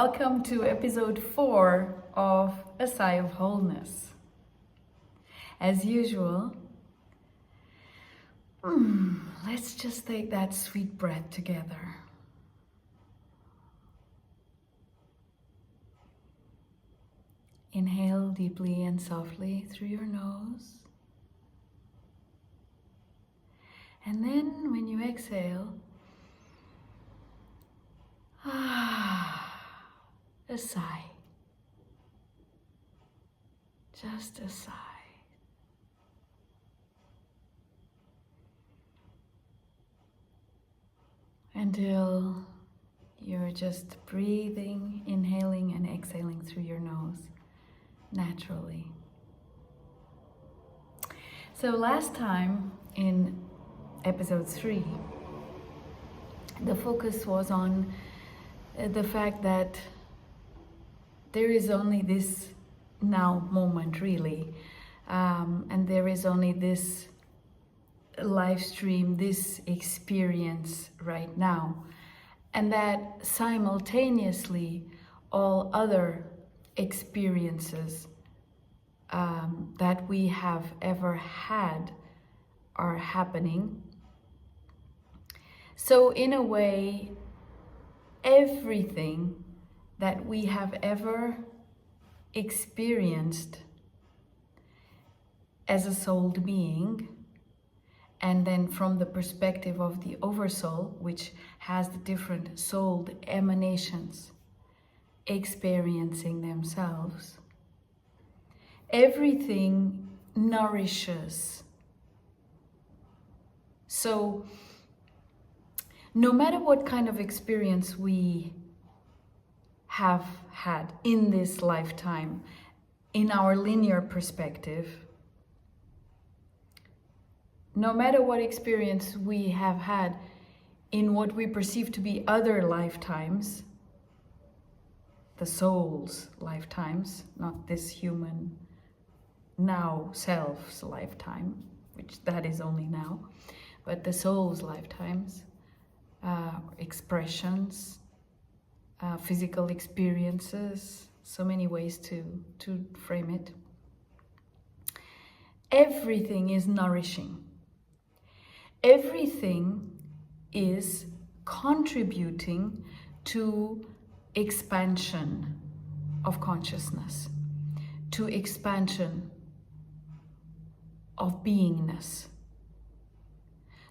welcome to episode 4 of A Sigh of Wholeness. As usual, let's just take that sweet breath together. Inhale deeply and softly through your nose. And then when you exhale, a sigh. Just a sigh. Until you're just breathing, inhaling and exhaling through your nose naturally. So last time in episode 3, the focus was on the fact that there is only this now moment really, and there is only this live stream, this experience right now, and that simultaneously all other experiences that we have ever had are happening. So in a way, everything that we have ever experienced as a souled being, and then from the perspective of the oversoul, which has the different souled emanations experiencing themselves, everything nourishes. So no matter what kind of experience we have had in this lifetime, in our linear perspective, no matter what experience we have had in what we perceive to be other lifetimes, the soul's lifetimes, not this human now self's lifetime, which that is only now, but the soul's lifetimes, expressions, physical experiences, so many ways to frame it. Everything is nourishing. Everything is contributing to expansion of consciousness, to expansion of beingness.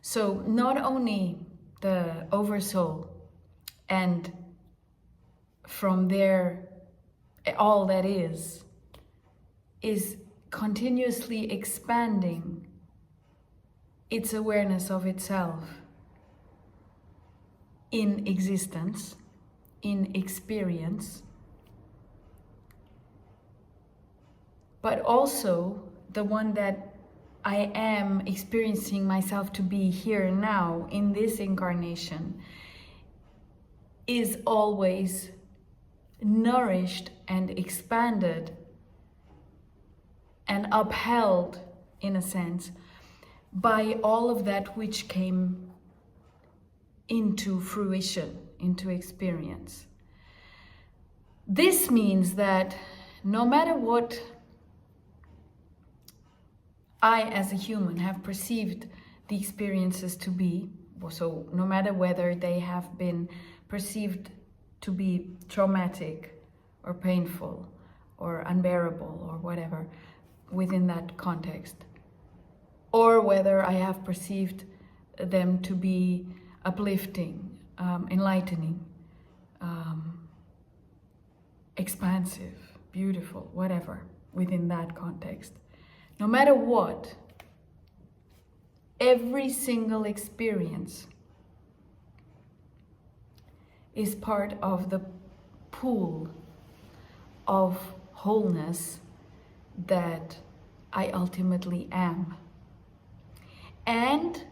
So not only the oversoul, and from there all that is continuously expanding its awareness of itself in existence, in experience, but also the one that I am experiencing myself to be here now in this incarnation is always nourished and expanded and upheld, in a sense, by all of that which came into fruition, into experience. This means that no matter what I as a human have perceived the experiences to be, so no matter whether they have been perceived to be traumatic or painful or unbearable or whatever within that context, or whether I have perceived them to be uplifting, enlightening, expansive, beautiful, whatever, within that context. No matter what, every single experience is part of the pool of wholeness that I ultimately am. And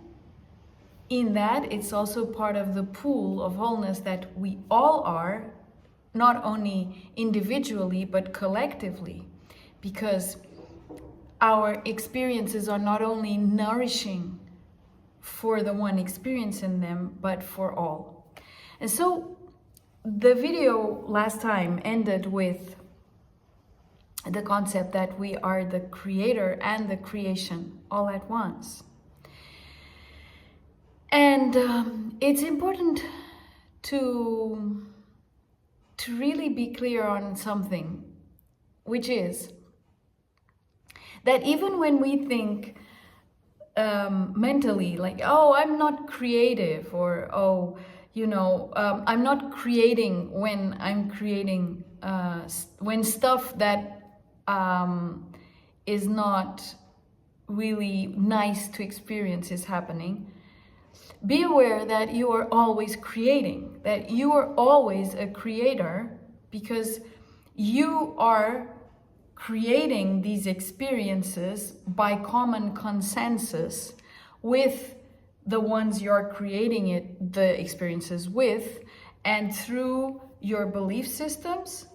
in that, it's also part of the pool of wholeness that we all are, not only individually, but collectively, because our experiences are not only nourishing for the one experiencing them, but for all. And so the video last time ended with the concept that we are the creator and the creation all at once. And it's important to really be clear on something, which is that even when we think mentally, like, oh, I'm not creative, or oh, I'm not creating when I'm creating, when stuff that is not really nice to experience is happening, be aware that you are always creating, that you are always a creator, because you are creating these experiences by common consensus with the ones you're creating the experiences with, and through your belief systems,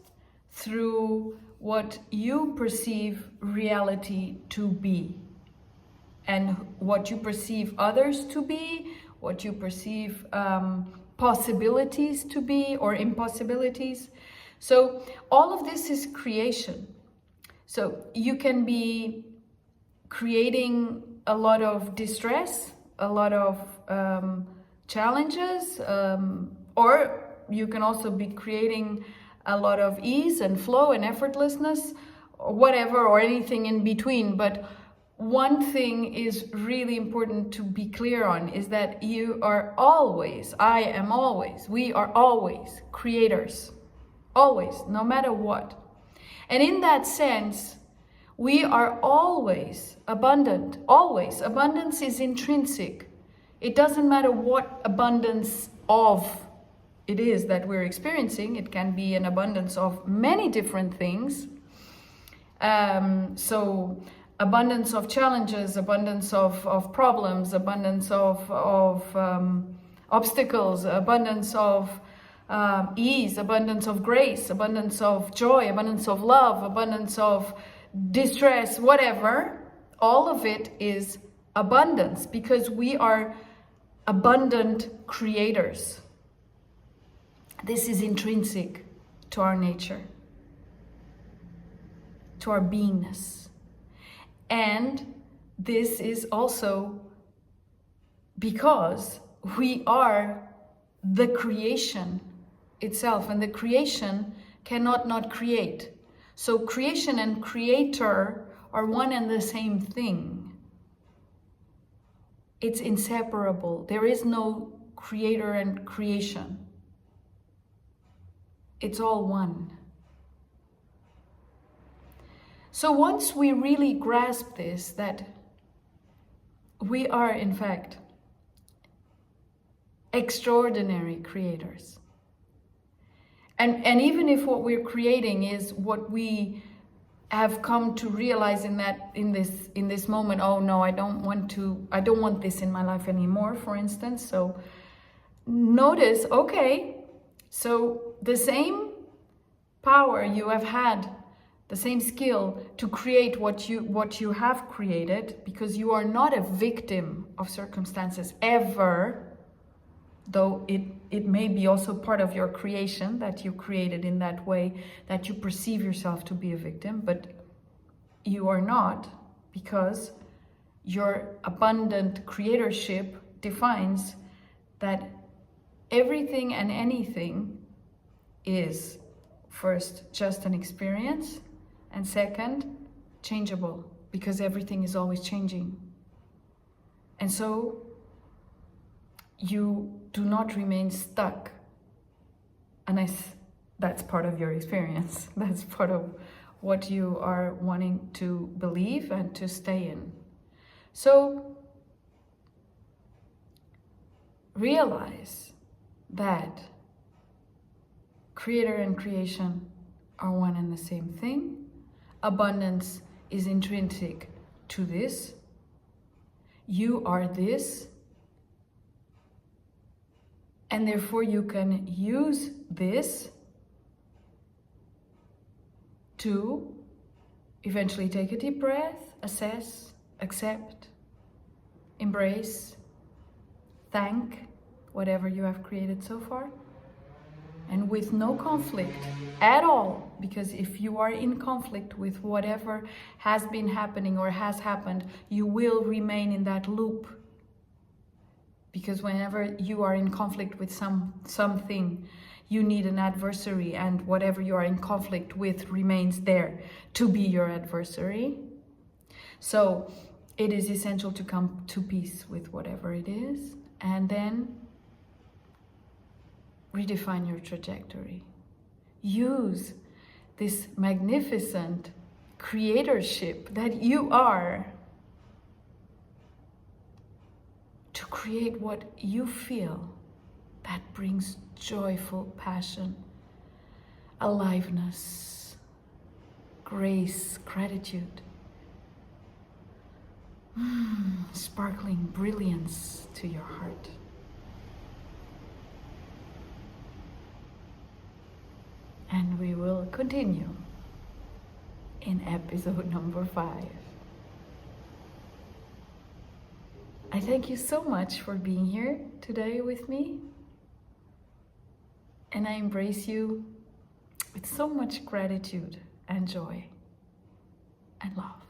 through what you perceive reality to be, and what you perceive others to be, what you perceive possibilities to be or impossibilities. So all of this is creation. So you can be creating a lot of distress, a lot of challenges, or you can also be creating a lot of ease and flow and effortlessness, or whatever, or anything in between. But one thing is really important to be clear on, is that you are always, I am always, we are always creators, always, no matter what. And in that sense, we are always abundant, always. Abundance is intrinsic. It doesn't matter what abundance of it is that we're experiencing. It can be an abundance of many different things. So abundance of challenges, abundance of problems, abundance of obstacles, abundance of ease, abundance of grace, abundance of joy, abundance of love, abundance of distress, whatever. All of it is abundance, because we are abundant creators. This is intrinsic to our nature, to our beingness. And this is also because we are the creation itself, and the creation cannot not create. So creation and creator are one and the same thing. It's inseparable. There is no creator and creation. It's all one. So once we really grasp this, that we are in fact extraordinary creators, and even if what we're creating is what we have come to realize in this moment, oh no, I don't want this in my life anymore, for instance. So notice, okay, so the same power you have had, the same skill to create what you have created, because you are not a victim of circumstances ever, though it may be also part of your creation that you created in that way, that you perceive yourself to be a victim, but you are not, because your abundant creatorship defines that everything and anything is, first, just an experience, and second, changeable, because everything is always changing. And so you do not remain stuck, unless that's part of your experience. That's part of what you are wanting to believe and to stay in. So realize that creator and creation are one and the same thing. Abundance is intrinsic to this. You are this. And therefore you can use this to eventually take a deep breath, assess, accept, embrace, thank whatever you have created so far. and with no conflict at all, because if you are in conflict with whatever has been happening or has happened, you will remain in that loop. Because whenever you are in conflict with something, you need an adversary, and whatever you are in conflict with remains there to be your adversary. So it is essential to come to peace with whatever it is, and then redefine your trajectory. Use this magnificent creatorship that you are to create what you feel that brings joyful passion, aliveness, grace, gratitude, sparkling brilliance to your heart. And we will continue in episode number 5. I thank you so much for being here today with me. And I embrace you with so much gratitude and joy and love.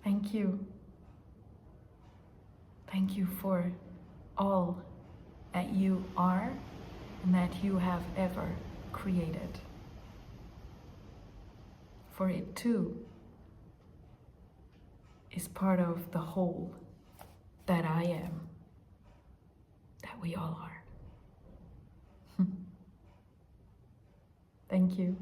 Thank you. Thank you for all that you are and that you have ever created. For it too is part of the whole that I am, that we all are. Thank you.